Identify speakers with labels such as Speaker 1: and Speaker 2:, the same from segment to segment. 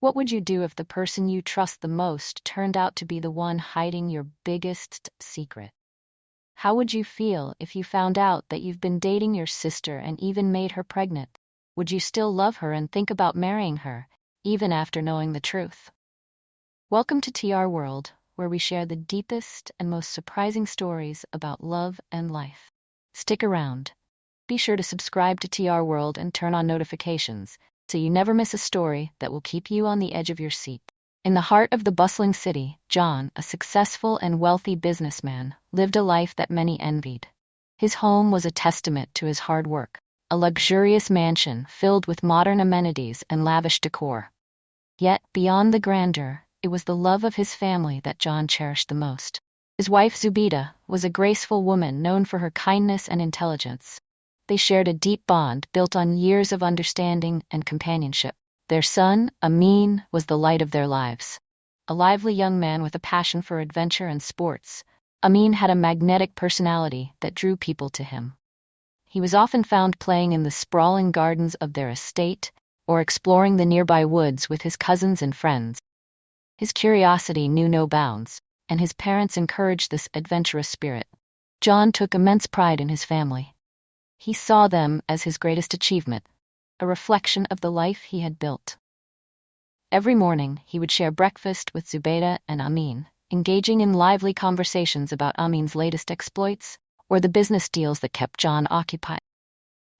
Speaker 1: What would you do if the person you trust the most turned out to be the one hiding your biggest secret? How would you feel if you found out that you've been dating your sister and even made her pregnant? Would you still love her and think about marrying her, even after knowing the truth? Welcome to TR World, where we share the deepest and most surprising stories about love and life. Stick around. Be sure to subscribe to TR World and turn on notifications so you never miss a story that will keep you on the edge of your seat. In the heart of the bustling city, John, a successful and wealthy businessman, lived a life that many envied. His home was a testament to his hard work, a luxurious mansion filled with modern amenities and lavish decor. Yet, beyond the grandeur, it was the love of his family that John cherished the most. His wife, Zubeda, was a graceful woman known for her kindness and intelligence. They shared a deep bond built on years of understanding and companionship. Their son, Amin, was the light of their lives. A lively young man with a passion for adventure and sports, Amin had a magnetic personality that drew people to him. He was often found playing in the sprawling gardens of their estate or exploring the nearby woods with his cousins and friends. His curiosity knew no bounds, and his parents encouraged this adventurous spirit. John took immense pride in his family. He saw them as his greatest achievement, a reflection of the life he had built. Every morning, he would share breakfast with Zubeda and Amin, engaging in lively conversations about Amin's latest exploits or the business deals that kept John occupied.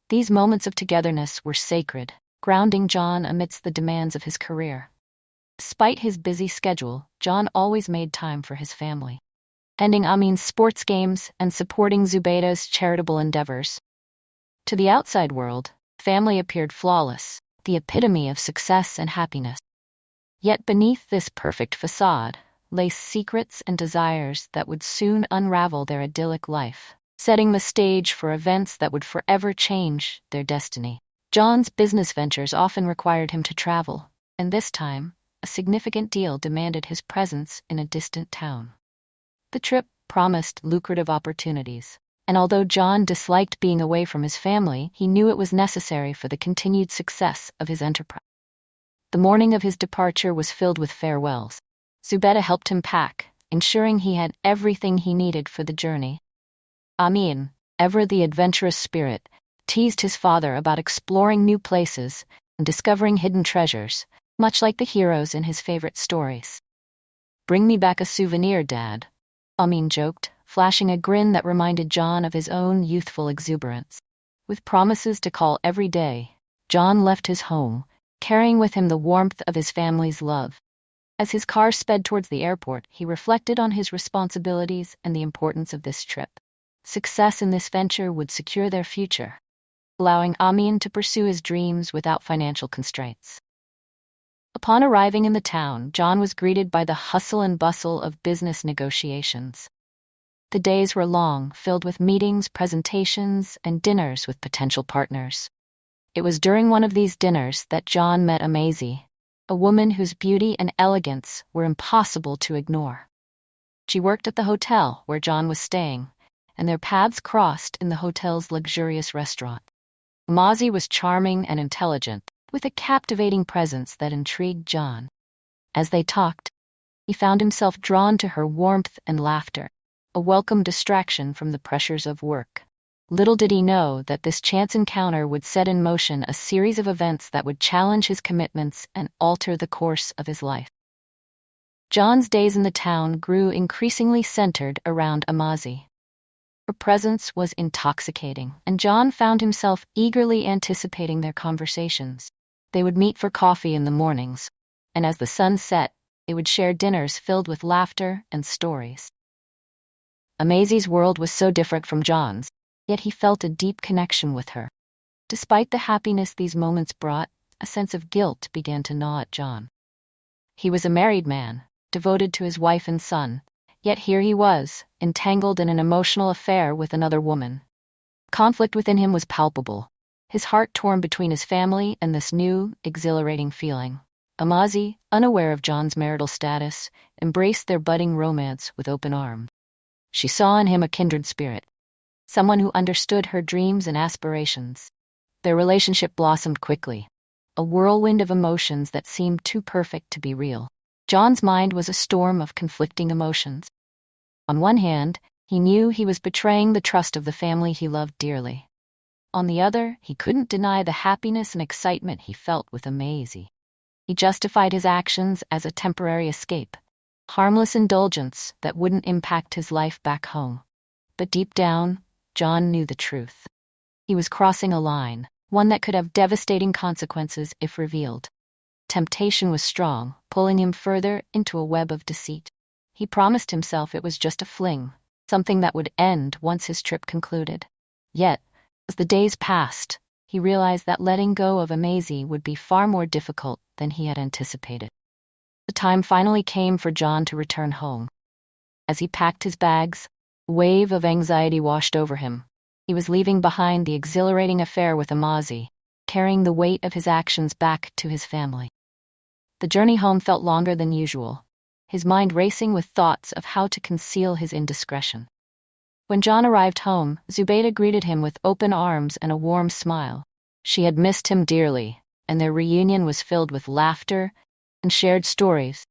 Speaker 1: These moments of togetherness were sacred, grounding John amidst the demands of his career. Despite his busy schedule, John always made time for his family, attending Amin's sports games and supporting Zubeda's charitable endeavors. To the outside world, family appeared flawless, the epitome of success and happiness. Yet beneath this perfect facade lay secrets and desires that would soon unravel their idyllic life, setting the stage for events that would forever change their destiny. John's business ventures often required him to travel, and this time, a significant deal demanded his presence in a distant town. The trip promised lucrative opportunities, and although John disliked being away from his family, he knew it was necessary for the continued success of his enterprise. The morning of his departure was filled with farewells. Zubeda helped him pack, ensuring he had everything he needed for the journey. Amin, ever the adventurous spirit, teased his father about exploring new places and discovering hidden treasures, much like the heroes in his favorite stories. "Bring me back a souvenir, Dad," Amin joked, flashing a grin that reminded John of his own youthful exuberance. With promises to call every day, John left his home, carrying with him the warmth of his family's love. As his car sped towards the airport, he reflected on his responsibilities and the importance of this trip. Success in this venture would secure their future, allowing Amin to pursue his dreams without financial constraints. Upon arriving in the town, John was greeted by the hustle and bustle of business negotiations. The days were long, filled with meetings, presentations, and dinners with potential partners. It was during one of these dinners that John met Amazie, a woman whose beauty and elegance were impossible to ignore. She worked at the hotel where John was staying, and their paths crossed in the hotel's luxurious restaurant. Amazie was charming and intelligent, with a captivating presence that intrigued John. As they talked, he found himself drawn to her warmth and laughter, a welcome distraction from the pressures of work. Little did he know that this chance encounter would set in motion a series of events that would challenge his commitments and alter the course of his life. John's days in the town grew increasingly centered around Amazie. Her presence was intoxicating, and John found himself eagerly anticipating their conversations. They would meet for coffee in the mornings, and as the sun set, they would share dinners filled with laughter and stories. Amazie's world was so different from John's, yet he felt a deep connection with her. Despite the happiness these moments brought, a sense of guilt began to gnaw at John. He was a married man, devoted to his wife and son, yet here he was, entangled in an emotional affair with another woman. Conflict within him was palpable, his heart torn between his family and this new, exhilarating feeling. Amazie, unaware of John's marital status, embraced their budding romance with open arms. She saw in him a kindred spirit, someone who understood her dreams and aspirations. Their relationship blossomed quickly. a whirlwind of emotions that seemed too perfect to be real. John's mind was a storm of conflicting emotions. On one hand, he knew he was betraying the trust of the family he loved dearly. On the other, he couldn't deny the happiness and excitement he felt with Maisie. He justified his actions as a temporary escape, harmless indulgence that wouldn't impact his life back home. But deep down, John knew the truth. He was crossing a line, one that could have devastating consequences if revealed. Temptation was strong, pulling him further into a web of deceit. He promised himself it was just a fling, something that would end once his trip concluded. Yet, as the days passed, he realized that letting go of Maisie would be far more difficult than he had anticipated. The time finally came for John to return home. As he packed his bags, a wave of anxiety washed over him. He was leaving behind the exhilarating affair with Maisie, carrying the weight of his actions back to his family. The journey home felt longer than usual, his mind racing with thoughts of how to conceal his indiscretion. When John arrived home, Zubaydah greeted him with open arms and a warm smile. She had missed him dearly, and their reunion was filled with laughter and shared stories.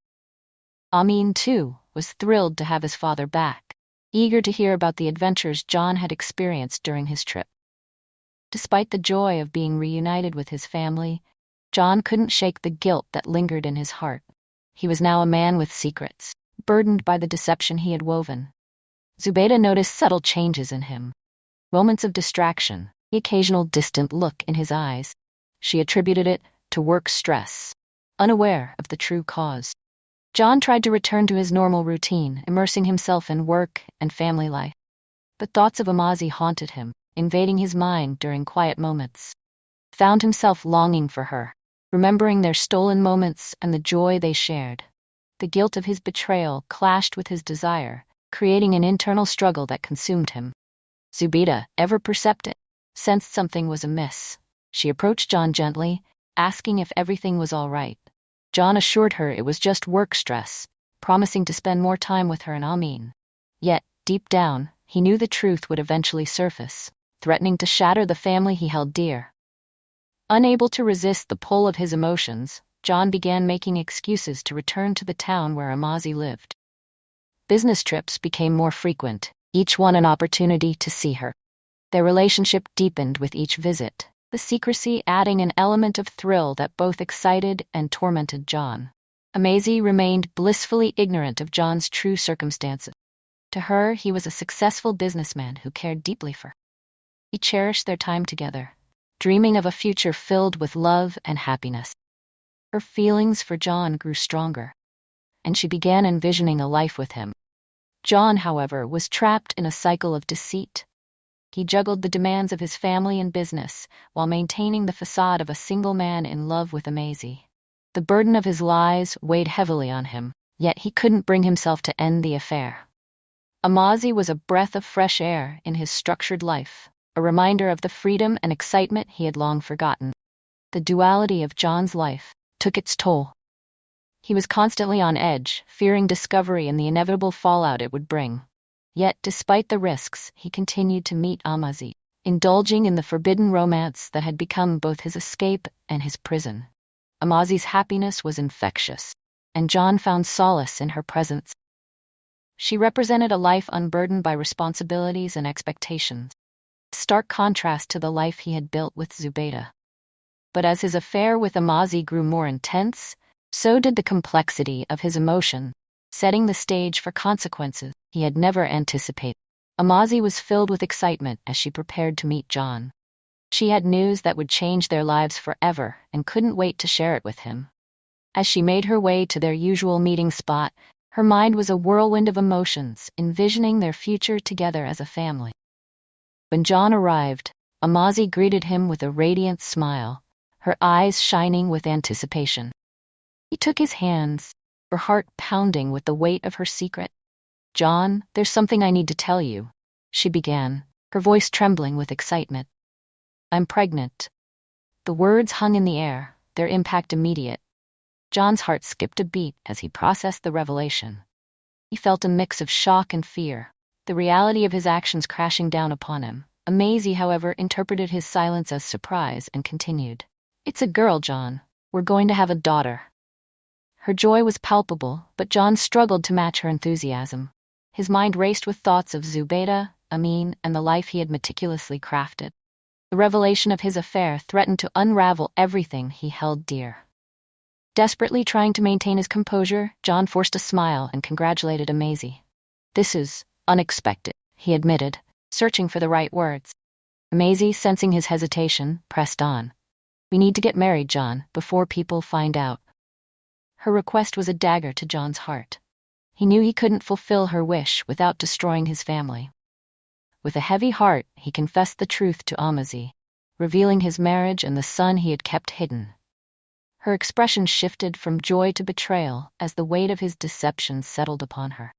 Speaker 1: Amin, too, was thrilled to have his father back, eager to hear about the adventures John had experienced during his trip. Despite the joy of being reunited with his family, John couldn't shake the guilt that lingered in his heart. He was now a man with secrets, burdened by the deception he had woven. Zubaydah noticed subtle changes in him. Moments of distraction, the occasional distant look in his eyes. She attributed it to work stress, unaware of the true cause. John tried to return to his normal routine, immersing himself in work and family life. But thoughts of Maisie haunted him, invading his mind during quiet moments. Found himself longing for her, remembering their stolen moments and the joy they shared. The guilt of his betrayal clashed with his desire, creating an internal struggle that consumed him. Zubaydah, ever perceptive, sensed something was amiss. She approached John gently, asking if everything was all right. John assured her it was just work stress, promising to spend more time with her and Amin. Yet, deep down, he knew the truth would eventually surface, threatening to shatter the family he held dear. Unable to resist the pull of his emotions, John began making excuses to return to the town where Maisie lived. Business trips became more frequent, each one an opportunity to see her. Their relationship deepened with each visit, the secrecy adding an element of thrill that both excited and tormented John. Maisie remained blissfully ignorant of John's true circumstances. To her, he was a successful businessman who cared deeply for her. He cherished their time together, dreaming of a future filled with love and happiness. Her feelings for John grew stronger, and she began envisioning a life with him. John, however, was trapped in a cycle of deceit. He juggled the demands of his family and business while maintaining the facade of a single man in love with Maisie. The burden of his lies weighed heavily on him, yet he couldn't bring himself to end the affair. Maisie was a breath of fresh air in his structured life, a reminder of the freedom and excitement he had long forgotten. The duality of John's life took its toll. He was constantly on edge, fearing discovery and the inevitable fallout it would bring. Yet, despite the risks, he continued to meet Maisie, indulging in the forbidden romance that had become both his escape and his prison. Maisie's happiness was infectious, and John found solace in her presence. She represented a life unburdened by responsibilities and expectations, a stark contrast to the life he had built with Zubaydah. But as his affair with Maisie grew more intense, so did the complexity of his emotion, setting the stage for consequences he had never anticipated. Maisie was filled with excitement as she prepared to meet John. She had news that would change their lives forever and couldn't wait to share it with him. As she made her way to their usual meeting spot, her mind was a whirlwind of emotions, envisioning their future together as a family. When John arrived, Maisie greeted him with a radiant smile, her eyes shining with anticipation. He took his hands, her heart pounding with the weight of her secret. "John, there's something I need to tell you," she began, her voice trembling with excitement. "I'm pregnant." The words hung in the air, their impact immediate. John's heart skipped a beat as he processed the revelation. He felt a mix of shock and fear, the reality of his actions crashing down upon him. Maisie, however, interpreted his silence as surprise and continued. It's a girl, John. We're going to have a daughter. Her joy was palpable, but John struggled to match her enthusiasm. His mind raced with thoughts of Zubaydah, Amin, and the life he had meticulously crafted. The revelation of his affair threatened to unravel everything he held dear. Desperately trying to maintain his composure, John forced a smile and congratulated Amazie. "This is unexpected," he admitted, searching for the right words. Amazie, sensing his hesitation, pressed on. "We need to get married, John, before people find out." Her request was a dagger to John's heart. He knew he couldn't fulfill her wish without destroying his family. With a heavy heart, he confessed the truth to Amazie, revealing his marriage and the son he had kept hidden. Her expression shifted from joy to betrayal as the weight of his deception settled upon her.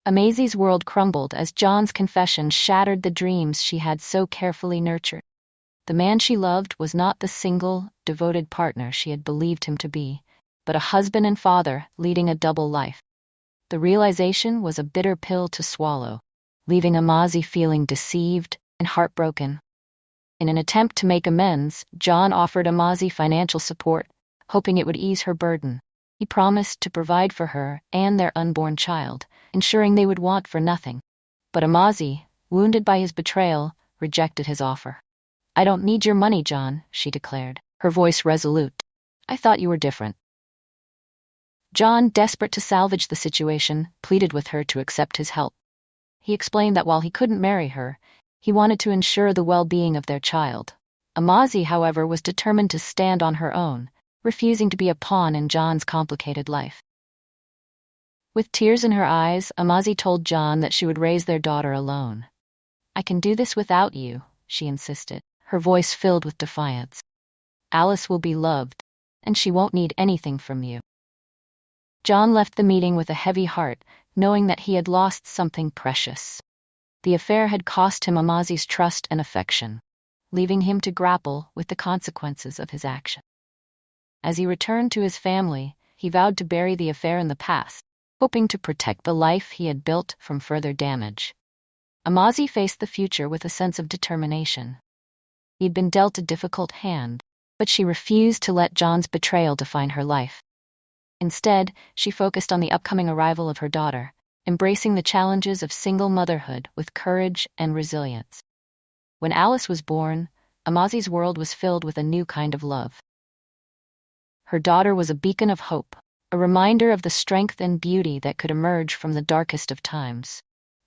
Speaker 1: Amazie's world crumbled as John's confession shattered the dreams she had so carefully nurtured. The man she loved was not the single, devoted partner she had believed him to be, but a husband and father leading a double life. The realization was a bitter pill to swallow, leaving Amazie feeling deceived and heartbroken. In an attempt to make amends, John offered Amazie financial support, hoping it would ease her burden. He promised to provide for her and their unborn child, ensuring they would want for nothing. But Amazie, wounded by his betrayal, rejected his offer. "I don't need your money, John," she declared, her voice resolute. "I thought you were different." John, desperate to salvage the situation, pleaded with her to accept his help. He explained that while he couldn't marry her, he wanted to ensure the well-being of their child. Amazie, however, was determined to stand on her own, refusing to be a pawn in John's complicated life. With tears in her eyes, Amazie told John that she would raise their daughter alone. "I can do this without you," she insisted, her voice filled with defiance. "Alice will be loved, and she won't need anything from you." John left the meeting with a heavy heart, knowing that he had lost something precious. The affair had cost him Amazie's trust and affection, leaving him to grapple with the consequences of his action. As he returned to his family, he vowed to bury the affair in the past, hoping to protect the life he had built from further damage. Amazie faced the future with a sense of determination. He'd been dealt a difficult hand, but she refused to let John's betrayal define her life. Instead, she focused on the upcoming arrival of her daughter, embracing the challenges of single motherhood with courage and resilience. When Alice was born, Amazie's world was filled with a new kind of love. Her daughter was a beacon of hope, a reminder of the strength and beauty that could emerge from the darkest of times.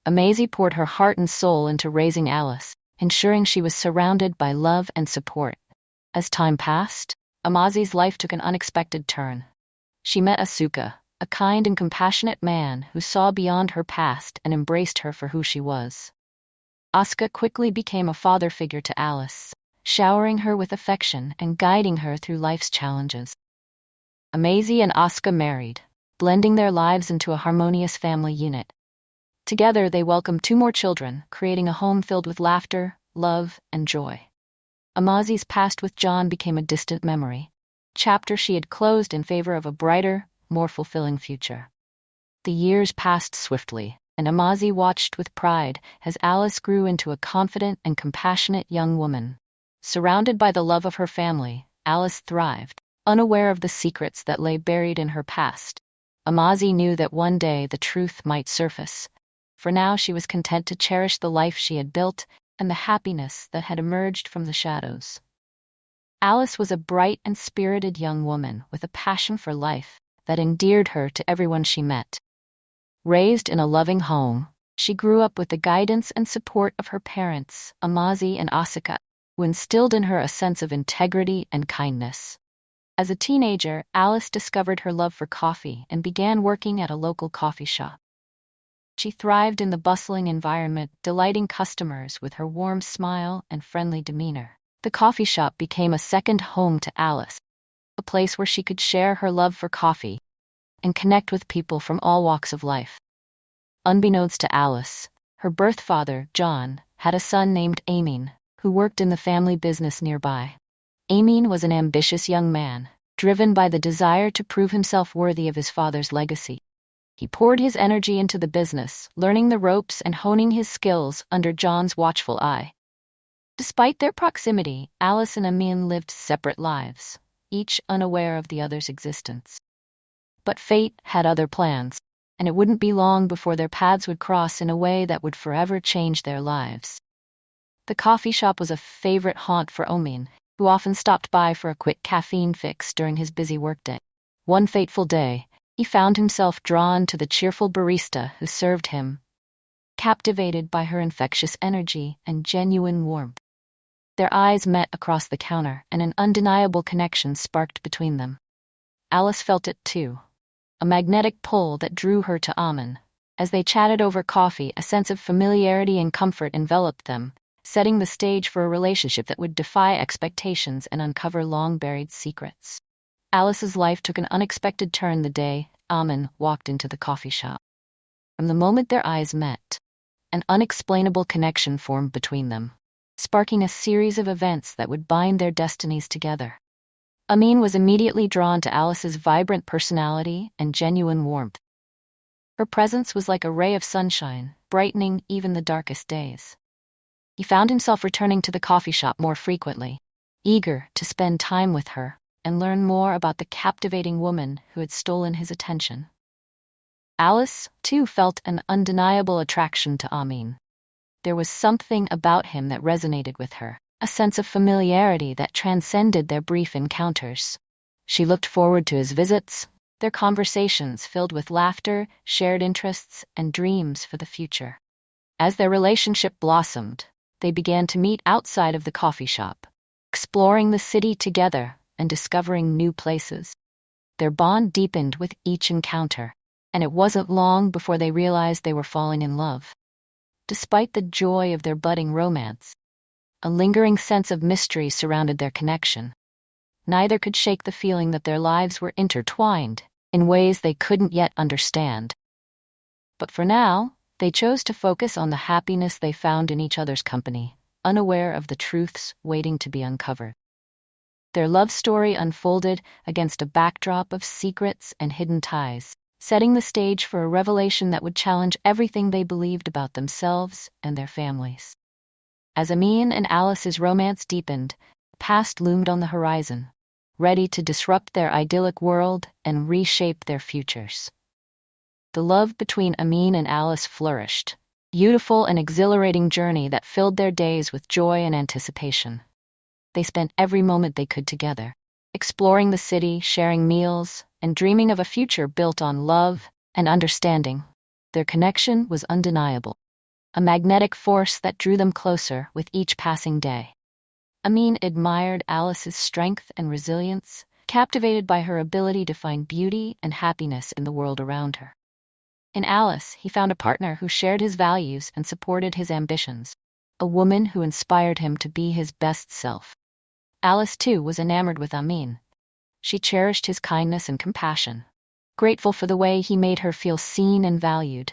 Speaker 1: Amazie poured her heart and soul into raising Alice, ensuring she was surrounded by love and support. As time passed, Amazie's life took an unexpected turn. She met Asuka, a kind and compassionate man who saw beyond her past and embraced her for who she was. Asuka quickly became a father figure to Alice, showering her with affection and guiding her through life's challenges. Amazie and Asuka married, blending their lives into a harmonious family unit. Together, they welcomed 2 more children, creating a home filled with laughter, love, and joy. Amazie's past with John became a distant memory, chapter she had closed in favor of a brighter, more fulfilling future. The years passed swiftly, and Amazie watched with pride as Alice grew into a confident and compassionate young woman. Surrounded by the love of her family, Alice thrived, unaware of the secrets that lay buried in her past. Amazie knew that one day the truth might surface. For now, she was content to cherish the life she had built and the happiness that had emerged from the shadows. Alice was a bright and spirited young woman with a passion for life that endeared her to everyone she met. Raised in a loving home, she grew up with the guidance and support of her parents, Amazie and Asuka, who instilled in her a sense of integrity and kindness. As a teenager, Alice discovered her love for coffee and began working at a local coffee shop. She thrived in the bustling environment, delighting customers with her warm smile and friendly demeanor. The coffee shop became a second home to Alice, a place where she could share her love for coffee and connect with people from all walks of life. Unbeknownst to Alice, her birth father, John, had a son named Amin, who worked in the family business nearby. Amin was an ambitious young man, driven by the desire to prove himself worthy of his father's legacy. He poured his energy into the business, learning the ropes and honing his skills under John's watchful eye. Despite their proximity, Alice and Amin lived separate lives, each unaware of the other's existence. But fate had other plans, and it wouldn't be long before their paths would cross in a way that would forever change their lives. The coffee shop was a favorite haunt for Amin, who often stopped by for a quick caffeine fix during his busy workday. One fateful day, he found himself drawn to the cheerful barista who served him, captivated by her infectious energy and genuine warmth. Their eyes met across the counter, and an undeniable connection sparked between them. Alice felt it too, a magnetic pull that drew her to Amin. As they chatted over coffee, a sense of familiarity and comfort enveloped them, setting the stage for a relationship that would defy expectations and uncover long-buried secrets. Alice's life took an unexpected turn the day Amin walked into the coffee shop. From the moment their eyes met, an unexplainable connection formed between them, sparking a series of events that would bind their destinies together. Amin was immediately drawn to Alice's vibrant personality and genuine warmth. Her presence was like a ray of sunshine, brightening even the darkest days. He found himself returning to the coffee shop more frequently, eager to spend time with her and learn more about the captivating woman who had stolen his attention. Alice, too, felt an undeniable attraction to Amin. There was something about him that resonated with her, a sense of familiarity that transcended their brief encounters. She looked forward to his visits, their conversations filled with laughter, shared interests, and dreams for the future. As their relationship blossomed, they began to meet outside of the coffee shop, exploring the city together and discovering new places. Their bond deepened with each encounter, and it wasn't long before they realized they were falling in love. Despite the joy of their budding romance, a lingering sense of mystery surrounded their connection. Neither could shake the feeling that their lives were intertwined in ways they couldn't yet understand. But for now, they chose to focus on the happiness they found in each other's company, unaware of the truths waiting to be uncovered. Their love story unfolded against a backdrop of secrets and hidden ties, setting the stage for a revelation that would challenge everything they believed about themselves and their families. As Amin and Alice's romance deepened, the past loomed on the horizon, ready to disrupt their idyllic world and reshape their futures. The love between Amin and Alice flourished, a beautiful and exhilarating journey that filled their days with joy and anticipation. They spent every moment they could together, exploring the city, sharing meals, and dreaming of a future built on love and understanding. Their connection was undeniable, a magnetic force that drew them closer with each passing day. Amin admired Alice's strength and resilience, captivated by her ability to find beauty and happiness in the world around her. In Alice, he found a partner who shared his values and supported his ambitions, a woman who inspired him to be his best self. Alice, too, was enamored with Amin. She cherished his kindness and compassion, grateful for the way he made her feel seen and valued.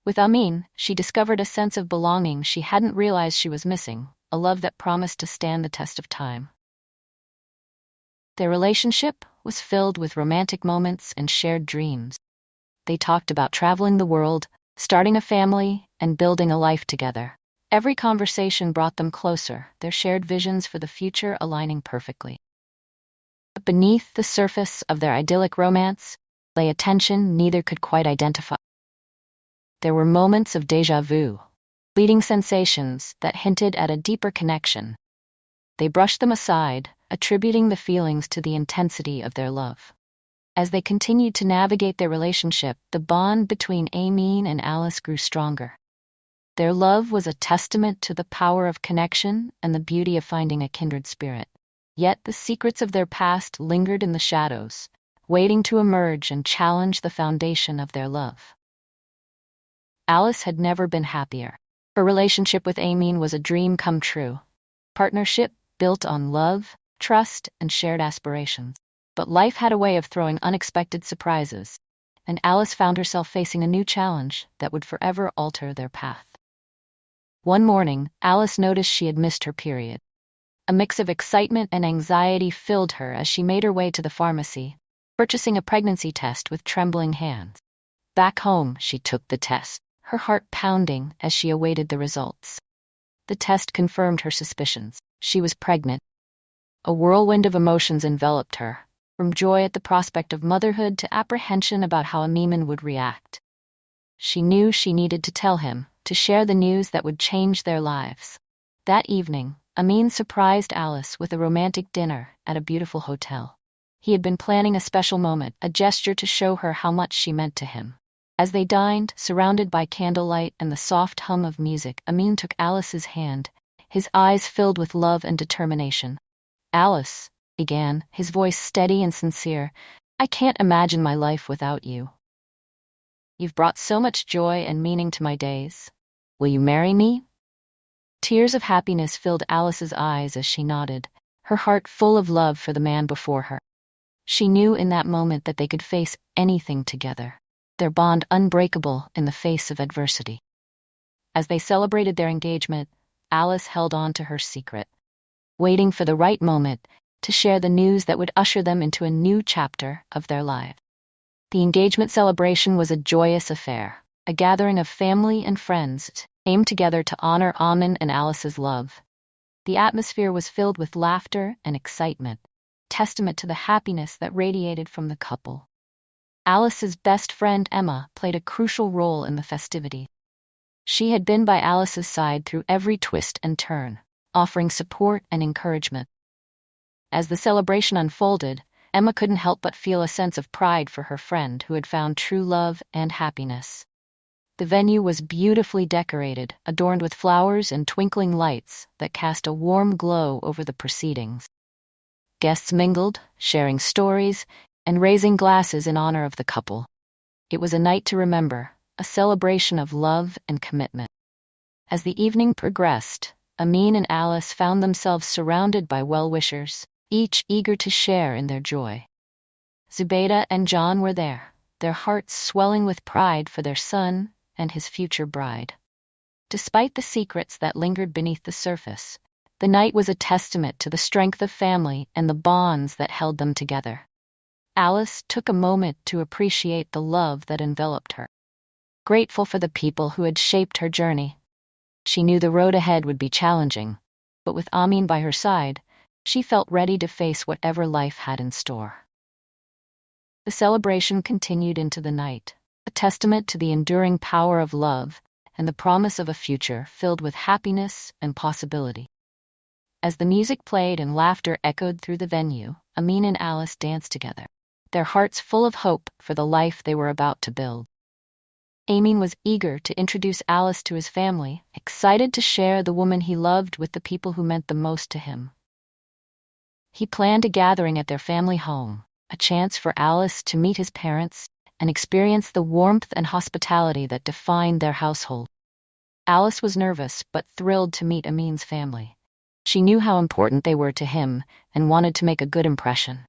Speaker 1: With Amin, she discovered a sense of belonging she hadn't realized she was missing, a love that promised to stand the test of time. Their relationship was filled with romantic moments and shared dreams. They talked about traveling the world, starting a family, and building a life together. Every conversation brought them closer, their shared visions for the future aligning perfectly. But beneath the surface of their idyllic romance lay a tension neither could quite identify. There were moments of déjà vu, fleeting sensations that hinted at a deeper connection. They brushed them aside, attributing the feelings to the intensity of their love. As they continued to navigate their relationship, the bond between Amin and Alice grew stronger. Their love was a testament to the power of connection and the beauty of finding a kindred spirit. Yet the secrets of their past lingered in the shadows, waiting to emerge and challenge the foundation of their love. Alice had never been happier. Her relationship with Amin was a dream come true, partnership built on love, trust, and shared aspirations. But life had a way of throwing unexpected surprises, and Alice found herself facing a new challenge that would forever alter their path. One morning, Alice noticed she had missed her period. A mix of excitement and anxiety filled her as she made her way to the pharmacy, purchasing a pregnancy test with trembling hands. Back home, she took the test, her heart pounding as she awaited the results. The test confirmed her suspicions. She was pregnant. A whirlwind of emotions enveloped her, from joy at the prospect of motherhood to apprehension about how Amin would react. She knew she needed to tell him, to share the news that would change their lives. That evening, Amin surprised Alice with a romantic dinner at a beautiful hotel. He had been planning a special moment, a gesture to show her how much she meant to him. As they dined, surrounded by candlelight and the soft hum of music, Amin took Alice's hand, his eyes filled with love and determination. "Alice," began, his voice steady and sincere, "I can't imagine my life without you. You've brought so much joy and meaning to my days. Will you marry me?" Tears of happiness filled Alice's eyes as she nodded, her heart full of love for the man before her. She knew in that moment that they could face anything together, their bond unbreakable in the face of adversity. As they celebrated their engagement, Alice held on to her secret, waiting for the right moment to share the news that would usher them into a new chapter of their lives. The engagement celebration was a joyous affair, a gathering of family and friends came together to honor Amin and Alice's love. The atmosphere was filled with laughter and excitement, testament to the happiness that radiated from the couple. Alice's best friend Emma played a crucial role in the festivity. She had been by Alice's side through every twist and turn, offering support and encouragement. As the celebration unfolded, Emma couldn't help but feel a sense of pride for her friend who had found true love and happiness. The venue was beautifully decorated, adorned with flowers and twinkling lights that cast a warm glow over the proceedings. Guests mingled, sharing stories, and raising glasses in honor of the couple. It was a night to remember, a celebration of love and commitment. As the evening progressed, Amin and Alice found themselves surrounded by well-wishers, each eager to share in their joy. Zubaydah and John were there, their hearts swelling with pride for their son and his future bride. Despite the secrets that lingered beneath the surface, the night was a testament to the strength of family and the bonds that held them together. Alice took a moment to appreciate the love that enveloped her. Grateful for the people who had shaped her journey, she knew the road ahead would be challenging, but with Amin by her side, she felt ready to face whatever life had in store. The celebration continued into the night, a testament to the enduring power of love and the promise of a future filled with happiness and possibility. As the music played and laughter echoed through the venue, Amin and Alice danced together, their hearts full of hope for the life they were about to build. Amin was eager to introduce Alice to his family, excited to share the woman he loved with the people who meant the most to him. He planned a gathering at their family home, a chance for Alice to meet his parents and experience the warmth and hospitality that defined their household. Alice was nervous but thrilled to meet Amin's family. She knew how important they were to him and wanted to make a good impression.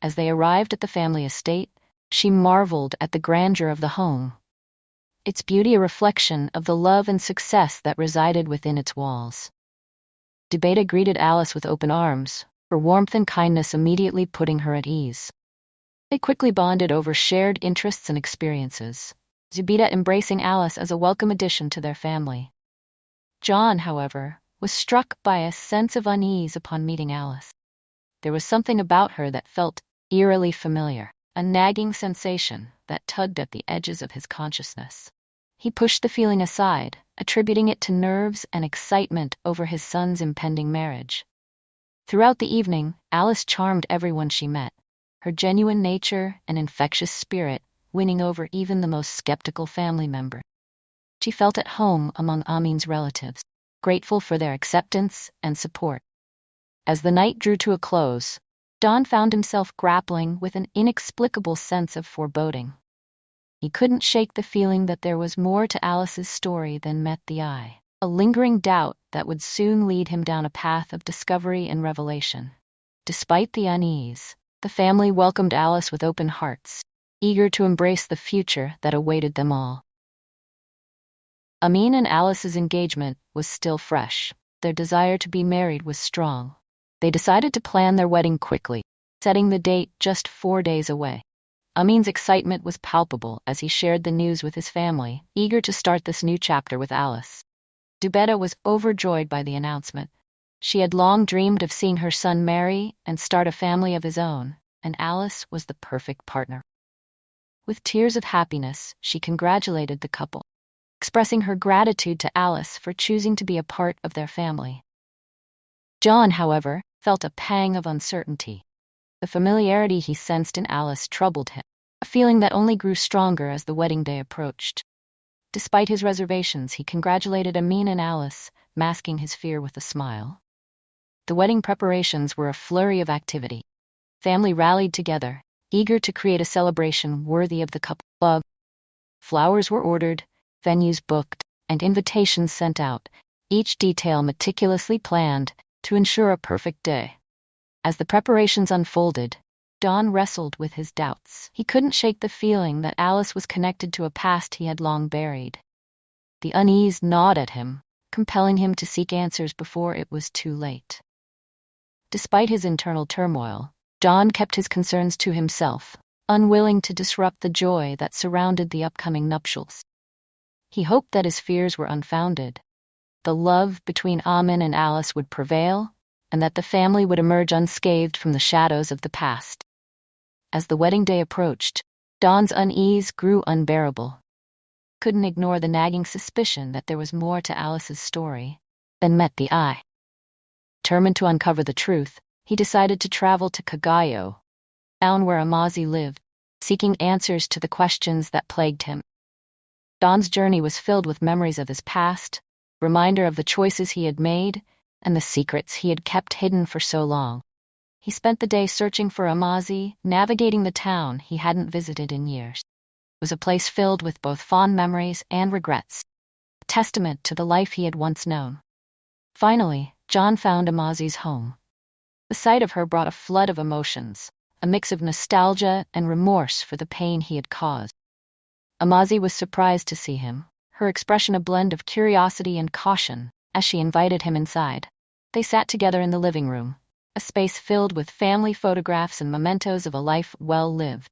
Speaker 1: As they arrived at the family estate, she marveled at the grandeur of the home, its beauty a reflection of the love and success that resided within its walls. Zubaydah greeted Alice with open arms, her warmth and kindness immediately putting her at ease. They quickly bonded over shared interests and experiences, Zubaydah embracing Alice as a welcome addition to their family. John, however, was struck by a sense of unease upon meeting Alice. There was something about her that felt eerily familiar, a nagging sensation that tugged at the edges of his consciousness. He pushed the feeling aside, attributing it to nerves and excitement over his son's impending marriage. Throughout the evening, Alice charmed everyone she met, her genuine nature and infectious spirit winning over even the most skeptical family member. She felt at home among Amin's relatives, grateful for their acceptance and support. As the night drew to a close, John found himself grappling with an inexplicable sense of foreboding. He couldn't shake the feeling that there was more to Alice's story than met the eye, a lingering doubt that would soon lead him down a path of discovery and revelation. Despite the unease, the family welcomed Alice with open hearts, eager to embrace the future that awaited them all. Amin and Alice's engagement was still fresh. Their desire to be married was strong. They decided to plan their wedding quickly, setting the date just 4 days away. Amin's excitement was palpable as he shared the news with his family, eager to start this new chapter with Alice. Zubaydah was overjoyed by the announcement. She had long dreamed of seeing her son marry and start a family of his own, and Alice was the perfect partner. With tears of happiness, she congratulated the couple, expressing her gratitude to Alice for choosing to be a part of their family. John, however, felt a pang of uncertainty. The familiarity he sensed in Alice troubled him, a feeling that only grew stronger as the wedding day approached. Despite his reservations, he congratulated Amin and Alice, masking his fear with a smile. The wedding preparations were a flurry of activity. Family rallied together, eager to create a celebration worthy of the couple. Flowers were ordered, venues booked, and invitations sent out, each detail meticulously planned to ensure a perfect day. As the preparations unfolded, John wrestled with his doubts. He couldn't shake the feeling that Alice was connected to a past he had long buried. The unease gnawed at him, compelling him to seek answers before it was too late. Despite his internal turmoil, John kept his concerns to himself, unwilling to disrupt the joy that surrounded the upcoming nuptials. He hoped that his fears were unfounded. The love between Amin and Alice would prevail, and that the family would emerge unscathed from the shadows of the past. As the wedding day approached, John's unease grew unbearable. Couldn't ignore the nagging suspicion that there was more to Alice's story than met the eye. Determined to uncover the truth, he decided to travel to Cagayo, town where Amazi lived, seeking answers to the questions that plagued him. John's journey was filled with memories of his past, reminder of the choices he had made, and the secrets he had kept hidden for so long. He spent the day searching for Amazi, navigating the town he hadn't visited in years. It was a place filled with both fond memories and regrets, a testament to the life he had once known. Finally, John found Amazi's home. The sight of her brought a flood of emotions, a mix of nostalgia and remorse for the pain he had caused. Amazi was surprised to see him, her expression a blend of curiosity and caution, as she invited him inside. They sat together in the living room, a space filled with family photographs and mementos of a life well lived.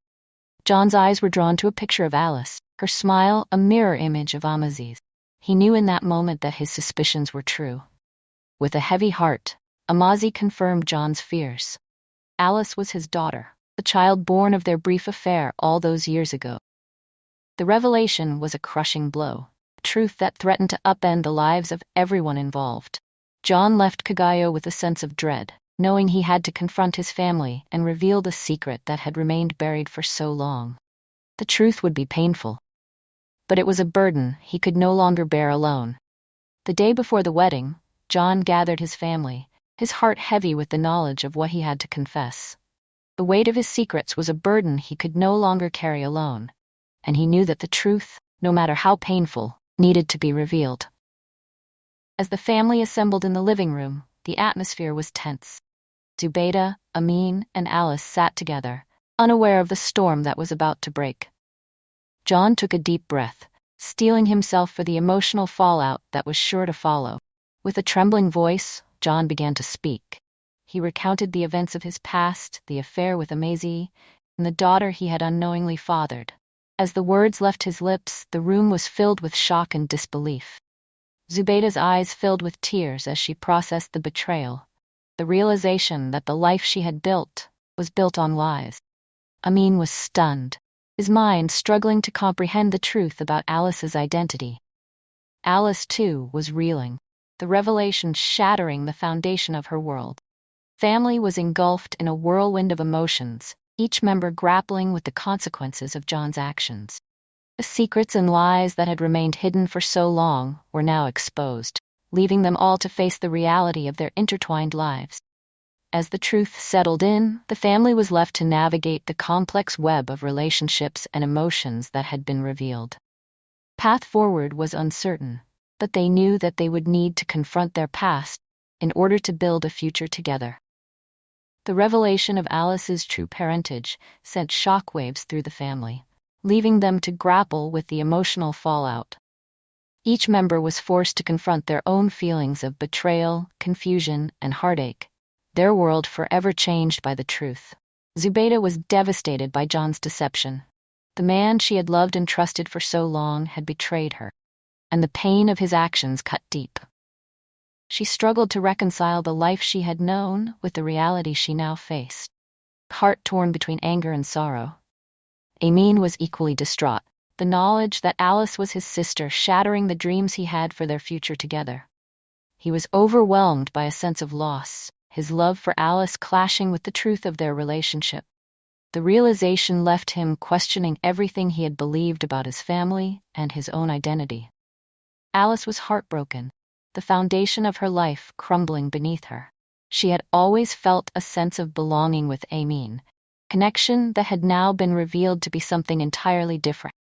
Speaker 1: John's eyes were drawn to a picture of Alice, her smile a mirror image of Amazi's. He knew in that moment that his suspicions were true. With a heavy heart, Amazi confirmed John's fears. Alice was his daughter, the child born of their brief affair all those years ago. The revelation was a crushing blow, a truth that threatened to upend the lives of everyone involved. John left Cagayo with a sense of dread, knowing he had to confront his family and reveal the secret that had remained buried for so long. The truth would be painful, but it was a burden he could no longer bear alone. The day before the wedding, John gathered his family, his heart heavy with the knowledge of what he had to confess. The weight of his secrets was a burden he could no longer carry alone, and he knew that the truth, no matter how painful, needed to be revealed. As the family assembled in the living room, the atmosphere was tense. Zubaydah, Amin, and Alice sat together, unaware of the storm that was about to break. John took a deep breath, steeling himself for the emotional fallout that was sure to follow. With a trembling voice, John began to speak. He recounted the events of his past, the affair with Amazi, and the daughter he had unknowingly fathered. As the words left his lips, the room was filled with shock and disbelief. Zubaydah's eyes filled with tears as she processed the betrayal, the realization that the life she had built was built on lies. Amin was stunned, his mind struggling to comprehend the truth about Alice's identity. Alice, too, was reeling, the revelation shattering the foundation of her world. Family was engulfed in a whirlwind of emotions, each member grappling with the consequences of John's actions. The secrets and lies that had remained hidden for so long were now exposed, leaving them all to face the reality of their intertwined lives. As the truth settled in, the family was left to navigate the complex web of relationships and emotions that had been revealed. Path forward was uncertain, but they knew that they would need to confront their past in order to build a future together. The revelation of Alice's true parentage sent shockwaves through the family, leaving them to grapple with the emotional fallout. Each member was forced to confront their own feelings of betrayal, confusion, and heartache, their world forever changed by the truth. Zubaydah was devastated by John's deception. The man she had loved and trusted for so long had betrayed her. and the pain of his actions cut deep. She struggled to reconcile the life she had known with the reality she now faced. Heart torn between anger and sorrow, Amin was equally distraught, the knowledge that Alice was his sister shattering the dreams he had for their future together. He was overwhelmed by a sense of loss, his love for Alice clashing with the truth of their relationship. The realization left him questioning everything he had believed about his family and his own identity. Alice was heartbroken, the foundation of her life crumbling beneath her. She had always felt a sense of belonging with Amin, connection that had now been revealed to be something entirely different.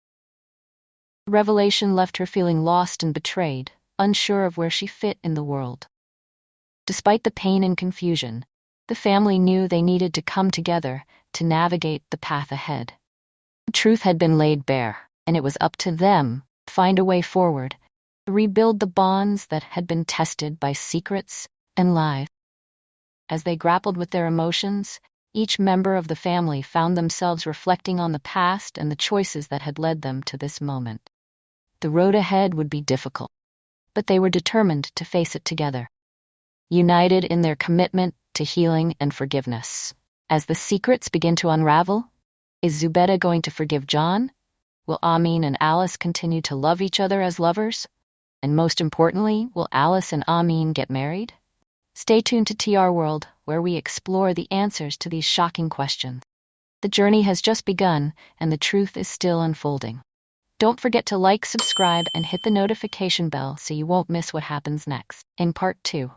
Speaker 1: The revelation left her feeling lost and betrayed, unsure of where she fit in the world. Despite the pain and confusion, the family knew they needed to come together to navigate the path ahead. The truth had been laid bare, and it was up to them to find a way forward, to rebuild the bonds that had been tested by secrets and lies. As they grappled with their emotions, each member of the family found themselves reflecting on the past and the choices that had led them to this moment. The road ahead would be difficult, but they were determined to face it together, united in their commitment to healing and forgiveness. As the secrets begin to unravel, is Zubeida going to forgive John? Will Amin and Alice continue to love each other as lovers? And most importantly, will Alice and Amin get married? Stay tuned to TR World, where we explore the answers to these shocking questions. The journey has just begun, and the truth is still unfolding. Don't forget to like, subscribe, and hit the notification bell so you won't miss what happens next. In Part 2.